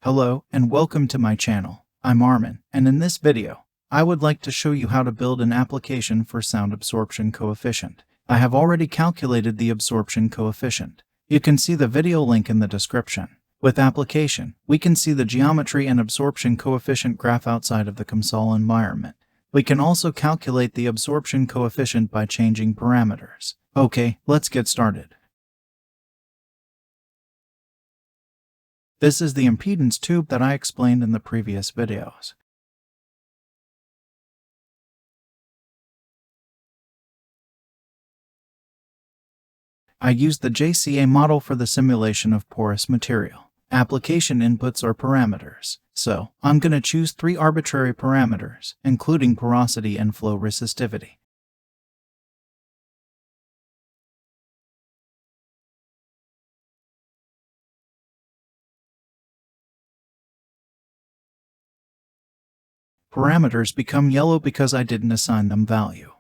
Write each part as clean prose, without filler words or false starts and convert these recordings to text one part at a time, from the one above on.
Hello and welcome to my channel. I'm Armin, and in this video, I would like to show you how to build an application for sound absorption coefficient. I have already calculated the absorption coefficient. You can see the video link in the description. With application, we can see the geometry and absorption coefficient graph outside of the COMSOL environment. We can also calculate the absorption coefficient by changing parameters. Okay, let's get started. This is the impedance tube that I explained in the previous videos. I used the JCA model for the simulation of porous material. Application inputs are parameters, so I'm going to choose 3 arbitrary parameters, including porosity and flow resistivity. Parameters become yellow because I didn't assign them value.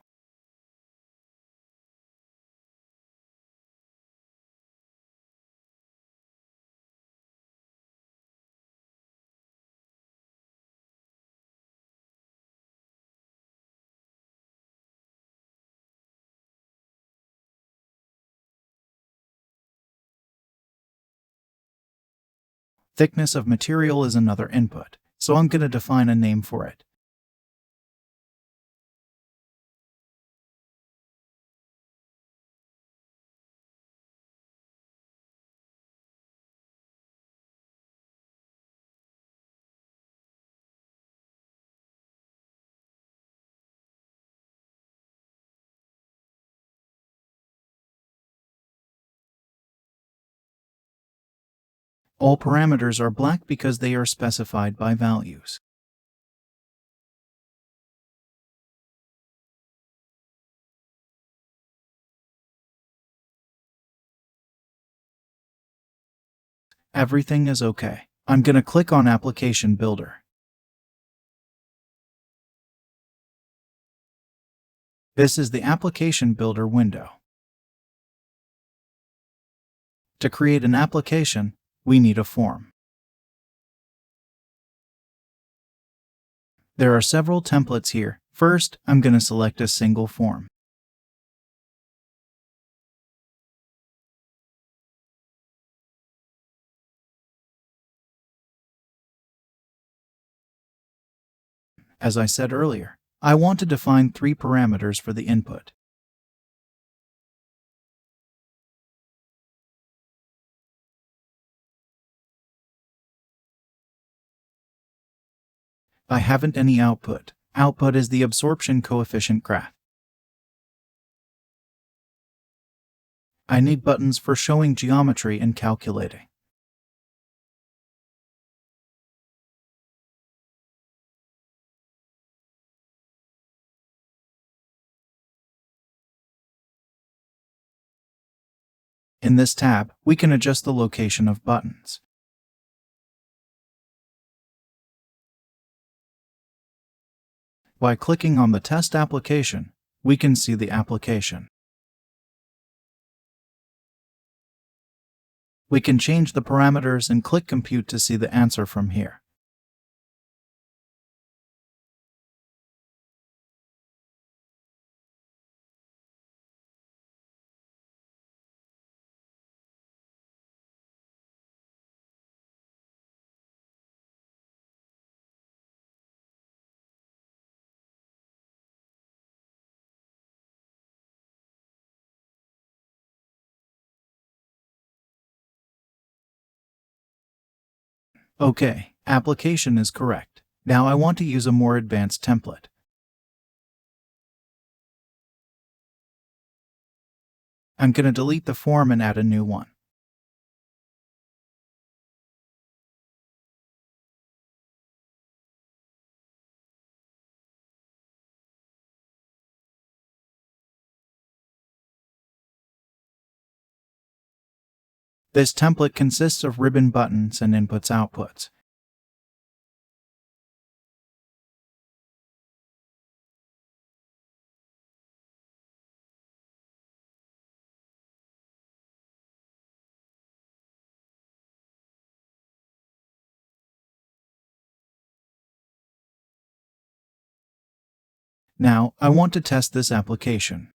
Thickness of material is another input, so I'm going to define a name for it. All parameters are black because they are specified by values. Everything is okay. I'm going to click on Application Builder. This is the Application Builder window. To create an application, we need a form. There are several templates here. First, I'm going to select a single form. As I said earlier, I want to define 3 parameters for the input. I haven't any output. Output is the absorption coefficient graph. I need buttons for showing geometry and calculating. In this tab, we can adjust the location of buttons. By clicking on the test application, we can see the application. We can change the parameters and click Compute to see the answer from here. Okay, application is correct. Now I want to use a more advanced template. I'm going to delete the form and add a new one. This template consists of ribbon buttons and inputs/outputs. Now, I want to test this application.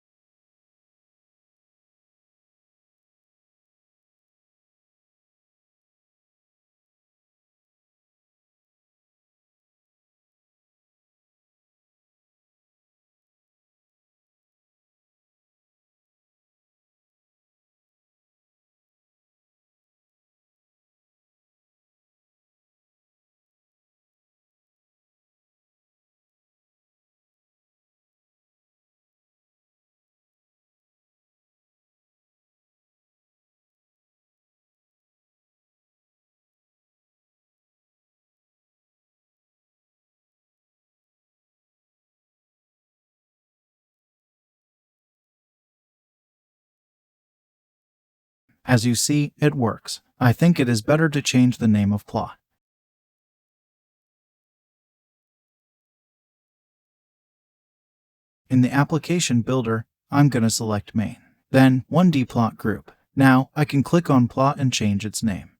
As you see, it works. I think it is better to change the name of plot. In the application builder, I'm going to select main. Then 1D plot group. Now, I can click on plot and change its name.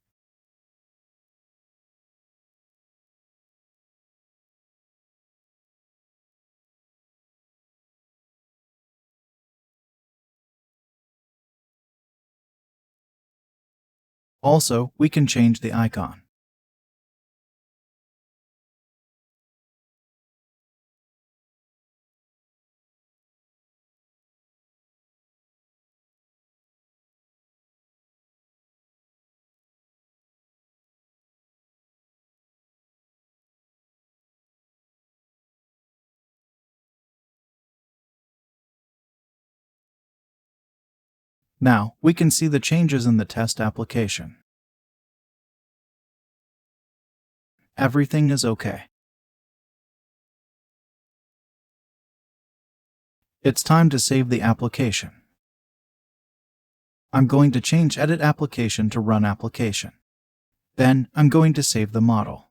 Also, we can change the icon. Now, we can see the changes in the test application. Everything is okay. It's time to save the application. I'm going to change Edit Application to Run Application. Then, I'm going to save the model.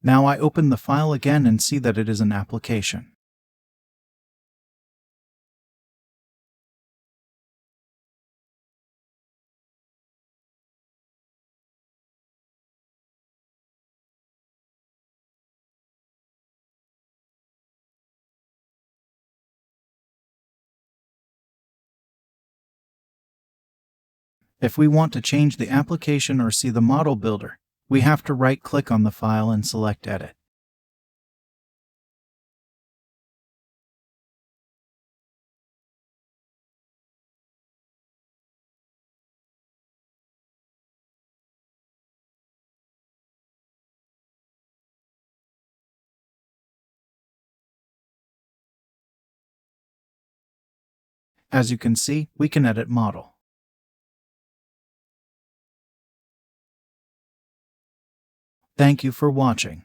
Now I open the file again and see that it is an application. If we want to change the application or see the model builder, we have to right-click on the file and select Edit. As you can see, we can edit model. Thank you for watching.